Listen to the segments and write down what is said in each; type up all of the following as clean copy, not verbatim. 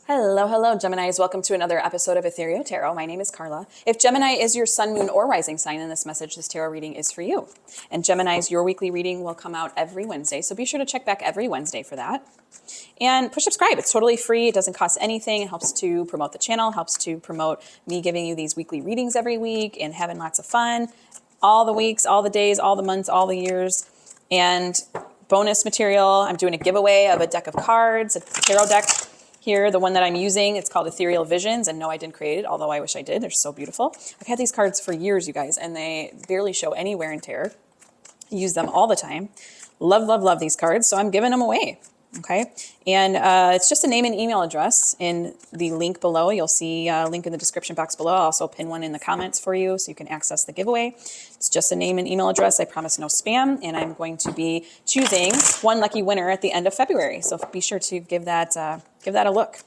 Hello, hello, Geminis. Welcome to another episode of Ethereal Tarot. My name is Carla. If Gemini is your sun, moon, or rising sign in this message, this tarot reading is for you. And Geminis, your weekly reading will come out every Wednesday, so be sure to check back every Wednesday for that. And push subscribe. It's totally free. It doesn't cost anything. It helps to promote the channel, helps to promote me giving you these weekly readings every week and having lots of fun all the weeks, all the days, all the months, all the years. And bonus material, I'm doing a giveaway of a deck of cards, a tarot deck. Here, the one that I'm using, it's called Ethereal Visions, and no, I didn't create it, although I wish I did. They're so beautiful. I've had these cards for years, you guys, and they barely show any wear and tear. I use them all the time. Love, love, love these cards, so I'm giving them away, okay? And it's just a name and email address in the link below. You'll see a link in the description box below. I'll also pin one in the comments for you so you can access the giveaway. It's just a name and email address. I promise no spam, and I'm going to be choosing one lucky winner at the end of February, so be sure to give that a look.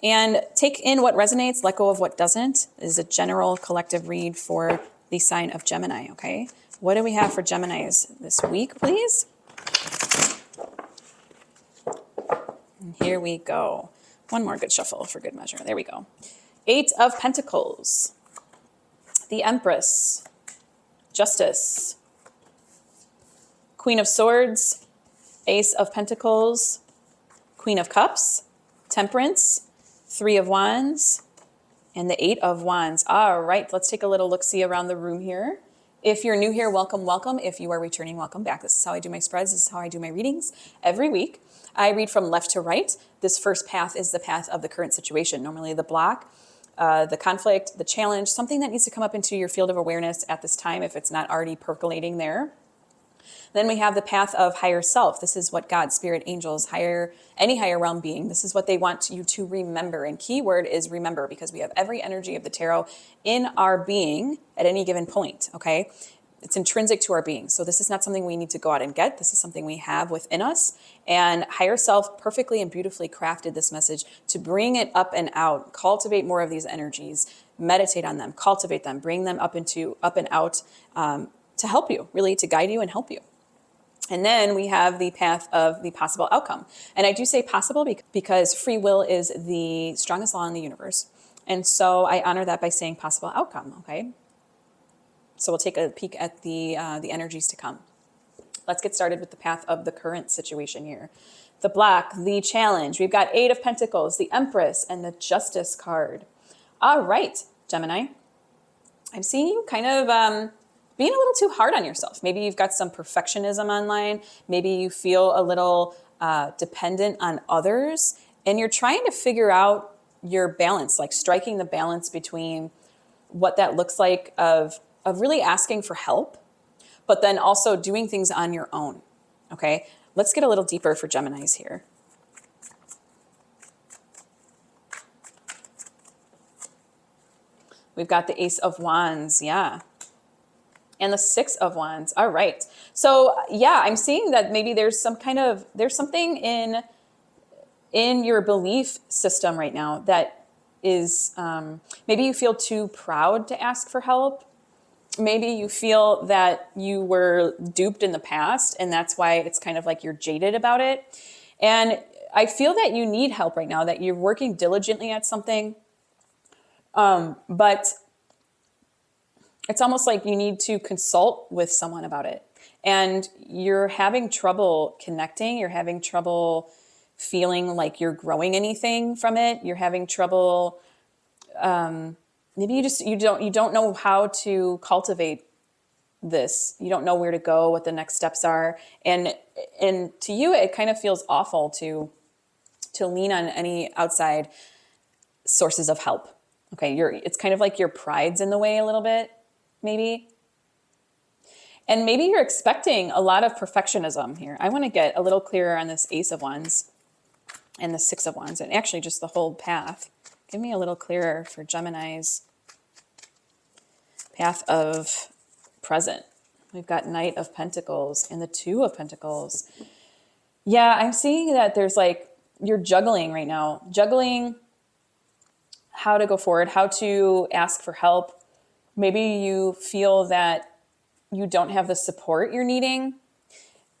And take in what resonates, let go of what doesn't. This is a general collective read for the sign of Gemini, okay? What do we have for Geminis this week, please? And here we go. One more good shuffle for good measure. There we go. 8 of Pentacles, the Empress, Justice, Queen of Swords, Ace of Pentacles, Queen of Cups, Temperance, 3 of Wands, and the 8 of Wands. All right, let's take a little look-see around the room here. If you're new here, welcome, welcome. If you are returning, welcome back. This is how I do my spreads. This is how I do my readings every week. I read from left to right. This first path is the path of the current situation. Normally the block, the conflict, the challenge, something that needs to come up into your field of awareness at this time if it's not already percolating there. Then we have the path of higher self. This is what God, spirit, angels, any higher realm being, this is what they want you to remember. And key word is remember, because we have every energy of the tarot in our being at any given point, okay? It's intrinsic to our being. So this is not something we need to go out and get. This is something we have within us. And higher self perfectly and beautifully crafted this message to bring it up and out, cultivate more of these energies, meditate on them, cultivate them, bring them up and out to help you, really to guide you and help you. And then we have the path of the possible outcome. And I do say possible because free will is the strongest law in the universe. And so I honor that by saying possible outcome, okay? So we'll take a peek at the energies to come. Let's get started with the path of the current situation here. The block, the challenge. We've got 8 of Pentacles, the Empress, and the Justice card. All right, Gemini. I'm seeing you kind of being a little too hard on yourself. Maybe you've got some perfectionism online. Maybe you feel a little dependent on others, and you're trying to figure out your balance, like striking the balance between what that looks like of really asking for help, but then also doing things on your own, okay? Let's get a little deeper for Geminis here. We've got the Ace of Wands, yeah. And the 6 of Wands. All right. So yeah, I'm seeing that maybe there's something in your belief system right now that is, maybe you feel too proud to ask for help. Maybe you feel that you were duped in the past, and that's why it's kind of like you're jaded about it. And I feel that you need help right now, that you're working diligently at something, but it's almost like you need to consult with someone about it. And you're having trouble connecting. You're having trouble feeling like you're growing anything from it. You're having trouble. Maybe you don't know how to cultivate this. You don't know where to go, what the next steps are. And to you, it kind of feels awful to lean on any outside sources of help. Okay. It's kind of like your pride's in the way a little bit. Maybe. And maybe you're expecting a lot of perfectionism here. I want to get a little clearer on this Ace of Wands and the 6 of Wands, and actually just the whole path. Give me a little clearer for Gemini's path of present. We've got Knight of Pentacles and the 2 of Pentacles. Yeah, I'm seeing that there's like, you're juggling right now. Juggling how to go forward, how to ask for help. Maybe you feel that you don't have the support you're needing.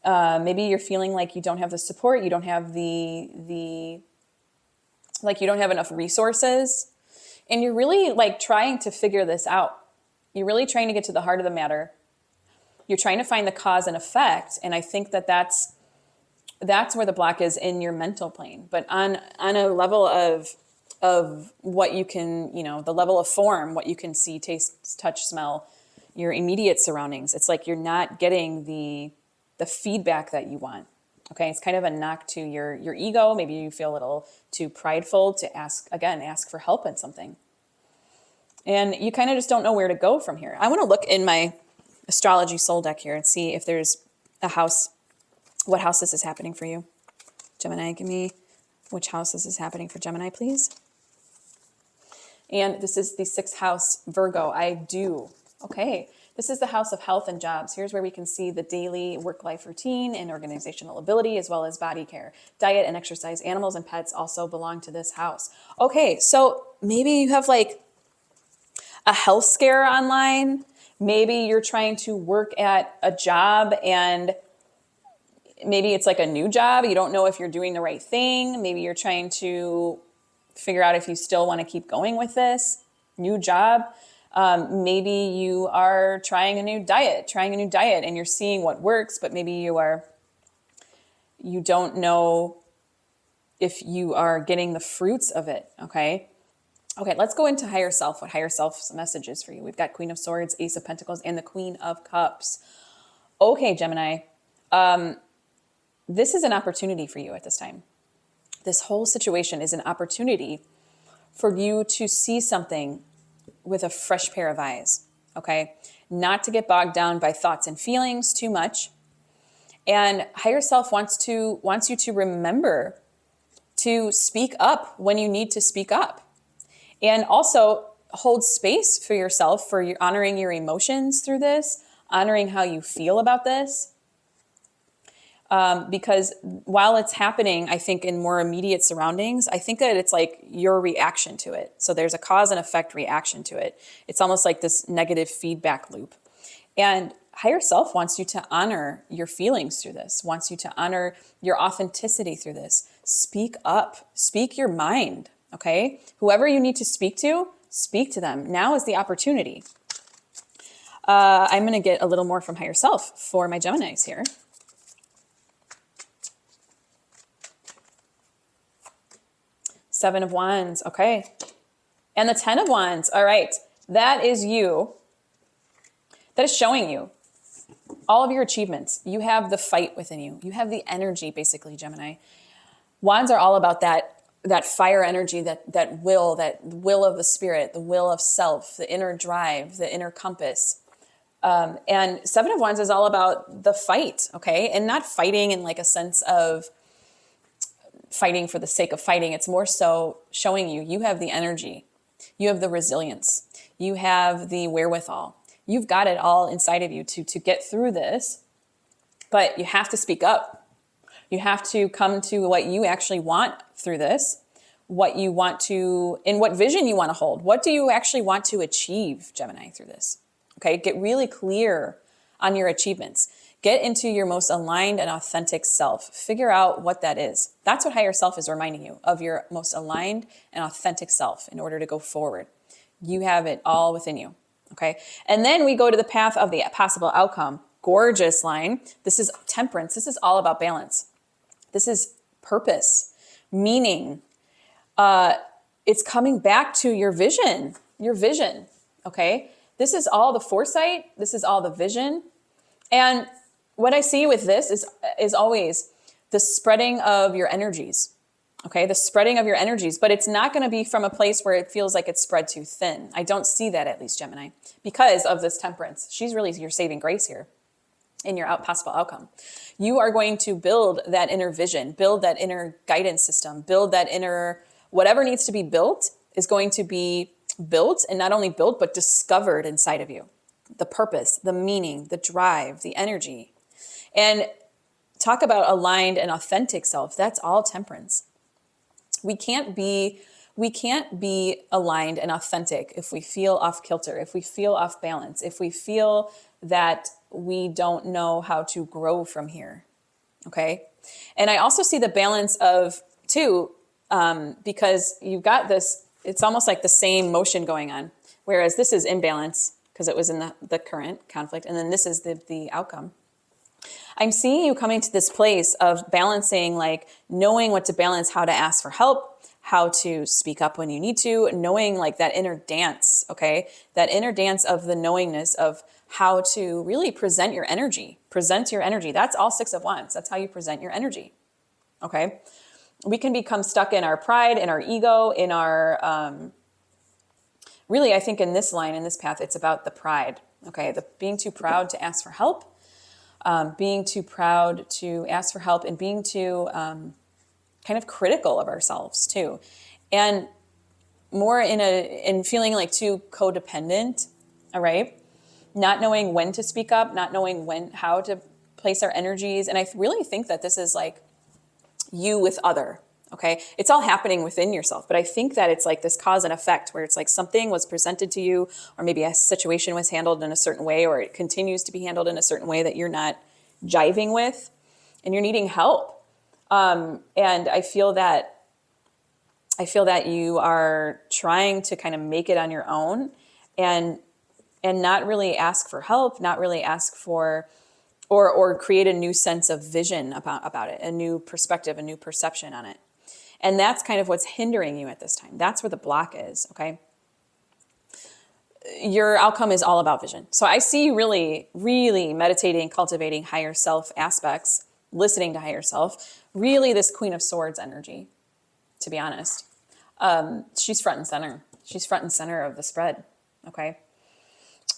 Maybe you're feeling like you don't have the support. You don't have the like you don't have enough resources, and you're really like trying to figure this out. You're really trying to get to the heart of the matter. You're trying to find the cause and effect. And I think that that's where the block is in your mental plane. But on a level of what you can, the level of form, what you can see, taste, touch, smell, your immediate surroundings, it's like you're not getting the feedback that you want. Okay, it's kind of a knock to your ego. Maybe you feel a little too prideful to ask for help in something. And you kind of just don't know where to go from here. I want to look in my astrology soul deck here and see if there's a house, what house this is happening for you. Gemini, give me which house this is happening for Gemini, please. And this is the 6th house, Virgo. I do. Okay. This is the house of health and jobs. Here's where we can see the daily work-life routine and organizational ability, as well as body care. Diet and exercise. Animals and pets also belong to this house. Okay, so maybe you have like a health scare online. Maybe you're trying to work at a job and maybe it's like a new job. You don't know if you're doing the right thing. Maybe you're trying to figure out if you still want to keep going with this new job. Maybe you are trying a new diet and you're seeing what works, but maybe you don't know if you are getting the fruits of it. Okay. Let's go into higher self, what higher self's message is for you. We've got Queen of Swords, Ace of Pentacles, and the Queen of Cups. Okay, Gemini, this is an opportunity for you at this time. This whole situation is an opportunity for you to see something with a fresh pair of eyes, okay? Not to get bogged down by thoughts and feelings too much. And higher self wants you to remember to speak up when you need to speak up. And also hold space for yourself, for honoring your emotions through this, honoring how you feel about this. Because while it's happening, I think in more immediate surroundings, I think that it's like your reaction to it. So there's a cause and effect reaction to it. It's almost like this negative feedback loop. And higher self wants you to honor your feelings through this, wants you to honor your authenticity through this. Speak up, speak your mind, okay? Whoever you need to speak to them. Now is the opportunity. I'm going to get a little more from higher self for my Geminis here. Seven of Wands, okay. And the 10 of Wands, all right. That is you. That is showing you all of your achievements. You have the fight within you. You have the energy, basically, Gemini. Wands are all about that fire energy, that will of the spirit, the will of self, the inner drive, the inner compass. And 7 of Wands is all about the fight, okay? And not fighting in like a sense of fighting for the sake of fighting. It's more so showing you have the energy. You have the resilience. You have the wherewithal. You've got it all inside of you to get through this, but you have to speak up. You have to come to what you actually want through this, what you want to, and what vision you want to hold. What do you actually want to achieve, Gemini, through this? Okay, get really clear on your achievements. Get into your most aligned and authentic self. Figure out what that is. That's what higher self is reminding you of, your most aligned and authentic self in order to go forward. You have it all within you. Okay. And then we go to the path of the possible outcome. Gorgeous line. This is temperance. This is all about balance. This is purpose, meaning. It's coming back to your vision. Okay. This is all the foresight. This is all the vision. And what I see with this is always the spreading of your energies. Okay, the spreading of your energies, but it's not going to be from a place where it feels like it's spread too thin. I don't see that, at least, Gemini, because of this temperance. She's really your saving grace here in your possible outcome. You are going to build that inner vision, build that inner guidance system, build that inner, whatever needs to be built is going to be built, and not only built, but discovered inside of you. The purpose, the meaning, the drive, the energy. And talk about aligned and authentic self. That's all temperance. We can't be aligned and authentic if we feel off kilter, if we feel off balance, if we feel that we don't know how to grow from here. Okay. And I also see the balance of, too, because you've got this, it's almost like the same motion going on. Whereas this is imbalance because it was in the current conflict. And then this is the outcome. I'm seeing you coming to this place of balancing, like knowing what to balance, how to ask for help, how to speak up when you need to, knowing like that inner dance, okay? That inner dance of the knowingness of how to really present your energy. Present your energy. That's all Six of Wands. That's how you present your energy, okay? We can become stuck in our pride, in our ego, in our, really, I think in this line, in this path, it's about the pride, okay? The being too proud to ask for help, being too proud to ask for help, and being too kind of critical of ourselves too. And more in feeling like too codependent, all right? Not knowing when to speak up, not knowing how to place our energies. And I really think that this is like you with other, okay? It's all happening within yourself, but I think that it's like this cause and effect where it's like something was presented to you, or maybe a situation was handled in a certain way, or it continues to be handled in a certain way that you're not jiving with, and you're needing help. And I feel that you are trying to kind of make it on your own, and not really ask for help, not really ask for, or create a new sense of vision about it, a new perspective, a new perception on it. And that's kind of what's hindering you at this time. That's where the block is, okay? Your outcome is all about vision. So I see you really, really meditating, cultivating higher self aspects, listening to higher self, really this Queen of Swords energy, to be honest. She's front and center. She's front and center of the spread, okay?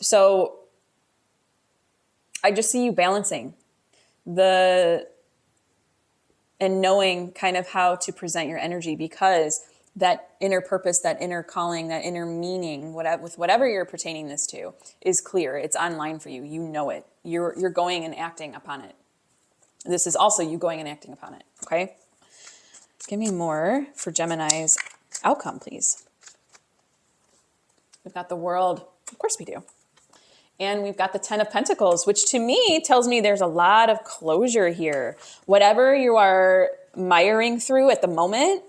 So I just see you balancing and knowing kind of how to present your energy, because that inner purpose, that inner calling, that inner meaning, with whatever you're pertaining this to, is clear. It's online for you. You know it. You're going and acting upon it. This is also you going and acting upon it, okay? Give me more for Gemini's outcome, please. We've got the World. Of course we do. And we've got the Ten of Pentacles, which to me tells me there's a lot of closure here. Whatever you are miring through at the moment,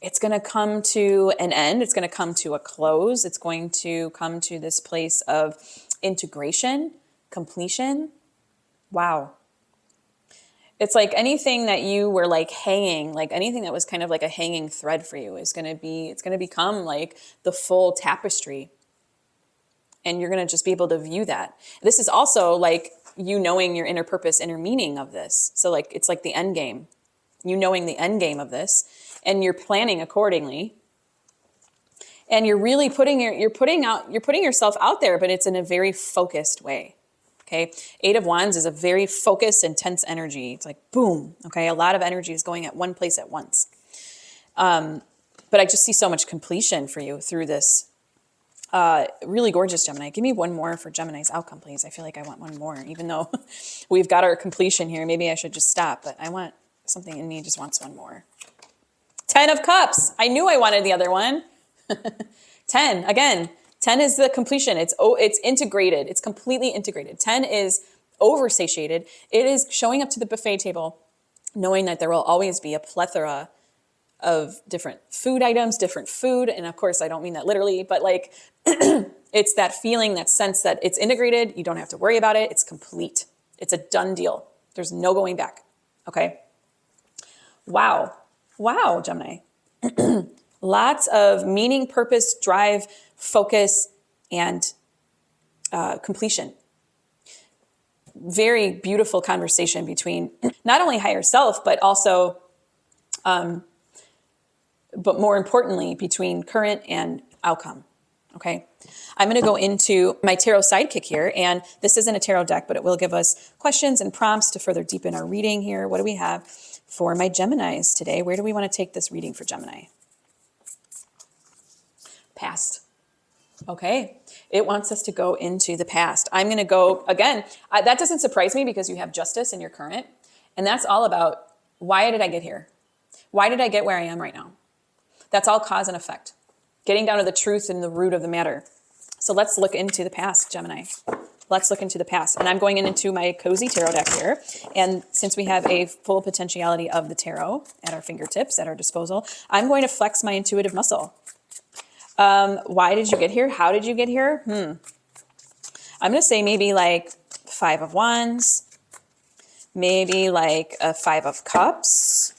it's going to come to an end. It's going to come to a close. It's going to come to this place of integration, completion. Wow. It's like anything that you were like hanging, like anything that was kind of like a hanging thread for you it's going to become like the full tapestry. And you're going to just be able to view that. This is also like you knowing your inner purpose, inner meaning of this. So like, it's like the end game, you knowing the end game of this, and you're planning accordingly. And you're really putting yourself out there, but it's in a very focused way. Okay. 8 of Wands is a very focused, intense energy. It's like, boom. Okay. A lot of energy is going at one place at once. But I just see so much completion for you through this. Really gorgeous Gemini. Give me one more for Gemini's outcome, please. I feel like I want one more, even though we've got our completion here. Maybe I should just stop, but I want something in me just wants one more. 10 of Cups. I knew I wanted the other one. 10, again, 10 is the completion. It's integrated. It's completely integrated. 10 is oversatiated. It is showing up to the buffet table, knowing that there will always be a plethora of different food items, different food. And of course, I don't mean that literally, but like it's that feeling, that sense that it's integrated. You don't have to worry about it. It's complete. It's a done deal. There's no going back. Okay. Wow. Wow, Gemini. Lots of meaning, purpose, drive, focus, and completion. Very beautiful conversation between not only higher self, but also but more importantly, between current and outcome, okay? I'm going to go into my tarot sidekick here, and this isn't a tarot deck, but it will give us questions and prompts to further deepen our reading here. What do we have for my Geminis today? Where do we want to take this reading for Gemini? Past. Okay, it wants us to go into the past. I'm going to go, again, that doesn't surprise me because you have Justice in your current, and that's all about why did I get here? Why did I get where I am right now? That's all cause and effect. Getting down to the truth and the root of the matter. So let's look into the past, Gemini. let's look into the past. And I'm going into my cozy tarot deck here. And since we have a full potentiality of the tarot at our fingertips, at our disposal, I'm going to flex my intuitive muscle. Why did you get here? How did you get here? I'm going to say maybe like 5 of Wands, maybe like a 5 of Cups.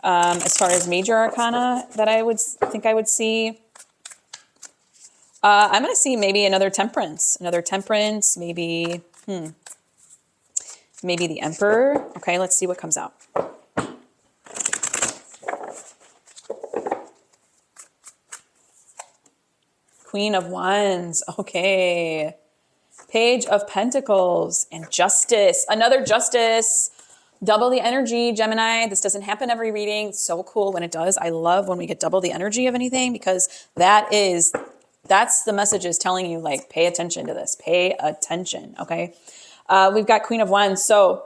As far as major arcana that I would think I would see, I'm going to see maybe another temperance, maybe, maybe the Emperor. Okay, let's see what comes out. Queen of Wands. Okay. Page of Pentacles and Justice. Another Justice. Double the energy, Gemini. This doesn't happen every reading. It's so cool when it does. I love when we get double the energy of anything, because that's the message is telling you, like, pay attention to this. Pay attention, okay? We've got Queen of Wands. So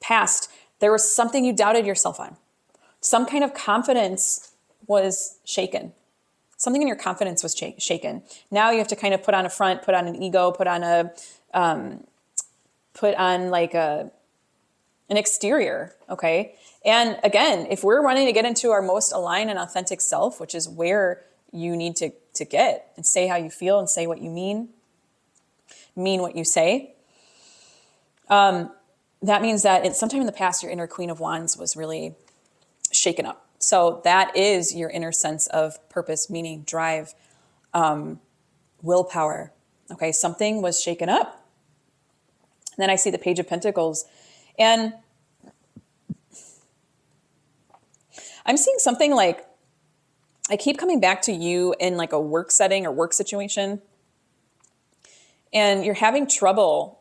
past, there was something you doubted yourself on. Some kind of confidence was shaken. Something in your confidence was shaken. Now you have to kind of put on a front, put on an ego, put on like an exterior, okay? And again, if we're wanting to get into our most aligned and authentic self, which is where you need to get and say how you feel and say what you mean what you say, that means that sometime in the past, your inner Queen of Wands was really shaken up. So that is your inner sense of purpose, meaning, drive, willpower. Okay, something was shaken up. And then I see the Page of Pentacles, and I'm seeing something like, I keep coming back to you in like a work setting or work situation, and you're having trouble.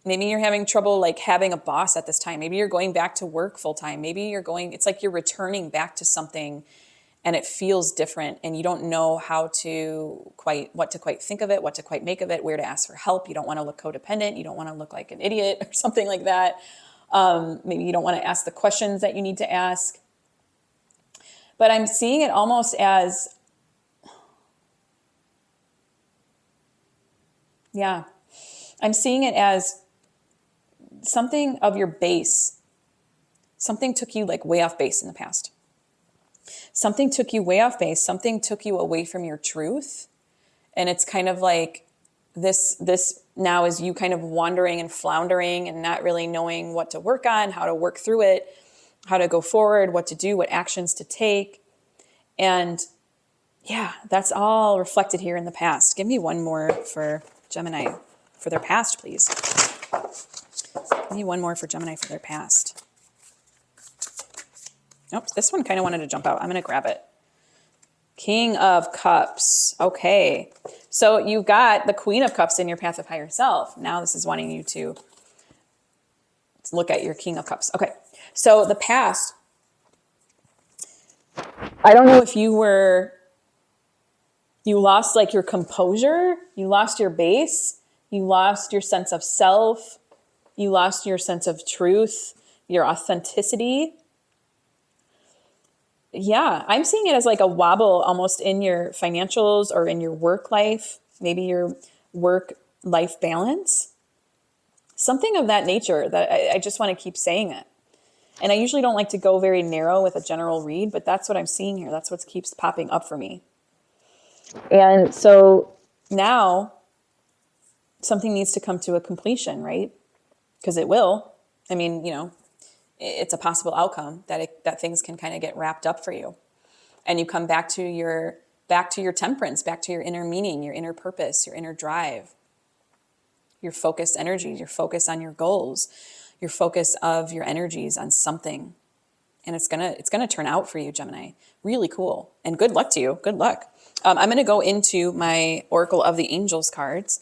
Maybe you're having trouble like having a boss at this time. Maybe you're going back to work full time. Maybe it's like you're returning back to something and it feels different, and you don't know what to quite think of it, what to quite make of it, where to ask for help. You don't want to look codependent. You don't want to look like an idiot or something like that. Maybe you don't want to ask the questions that you need to ask. But I'm seeing it almost as, I'm seeing it as something of your base. Something took you like way off base in the past. Something took you way off base. Something took you away from your truth. And it's kind of like this now is you kind of wandering and floundering and not really knowing what to work on, how to work through it, how to go forward, what to do, what actions to take. And yeah, that's all reflected here in the past. Give me one more for Gemini for their past, please. Give me one more for Gemini for their past. Nope, this one kind of wanted to jump out. I'm going to grab it. King of Cups. Okay. So you've got the Queen of Cups in your path of higher self. Now this is wanting you to look at your King of Cups. Okay. So the past, I don't know if you lost like your composure, you lost your base, you lost your sense of self, you lost your sense of truth, your authenticity. Yeah, I'm seeing it as like a wobble almost in your financials or in your work life, maybe your work-life balance. Something of that nature that I just want to keep saying it. And I usually don't like to go very narrow with a general read, but that's what I'm seeing here. That's what keeps popping up for me. And so now something needs to come to a completion, right? Because it will. I mean, it's a possible outcome that things can kind of get wrapped up for you. And you come back to your temperance, back to your inner meaning, your inner purpose, your inner drive, your focused energies, your focus on your goals, your focus of your energies on something. And it's gonna turn out for you, Gemini. Really cool. And good luck to you. Good luck. I'm gonna go into my Oracle of the Angels cards.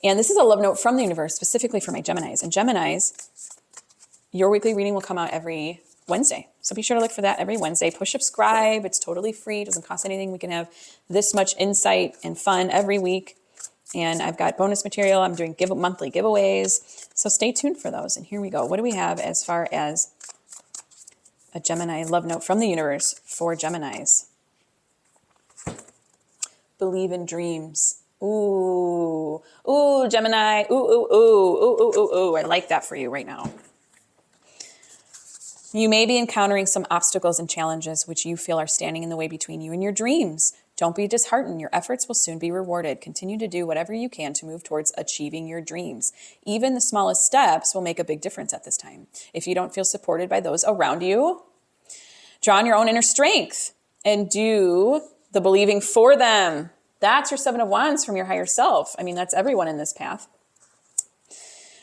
And this is a love note from the universe, specifically for my Geminis. And Geminis, your weekly reading will come out every Wednesday. So be sure to look for that every Wednesday. Push subscribe. It's totally free. It doesn't cost anything. We can have this much insight and fun every week. And I've got bonus material. I'm doing monthly giveaways. So stay tuned for those. And here we go. What do we have as far as a Gemini love note from the universe for Geminis? Believe in dreams. Ooh, ooh, Gemini. Ooh, ooh, ooh, ooh, ooh, ooh, ooh. I like that for you right now. You may be encountering some obstacles and challenges which you feel are standing in the way between you and your dreams. Don't be disheartened. Your efforts will soon be rewarded. Continue to do whatever you can to move towards achieving your dreams. Even the smallest steps will make a big difference at this time. If you don't feel supported by those around you, draw on your own inner strength and do the believing for them. That's your Seven of Wands from your higher self. I mean, that's everyone in this path.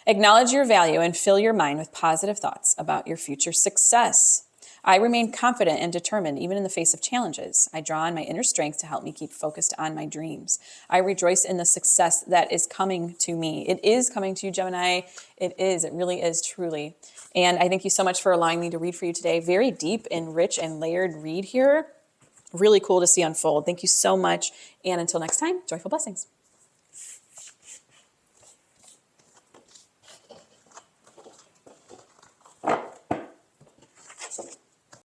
Acknowledge your value and fill your mind with positive thoughts about your future success. I remain confident and determined even in the face of challenges. I draw on my inner strength to help me keep focused on my dreams. I rejoice in the success that is coming to me. It is coming to you, Gemini. It is. It really is, truly. And I thank you so much for allowing me to read for you today. Very deep and rich and layered read here. Really cool to see unfold. Thank you so much. And until next time, joyful blessings.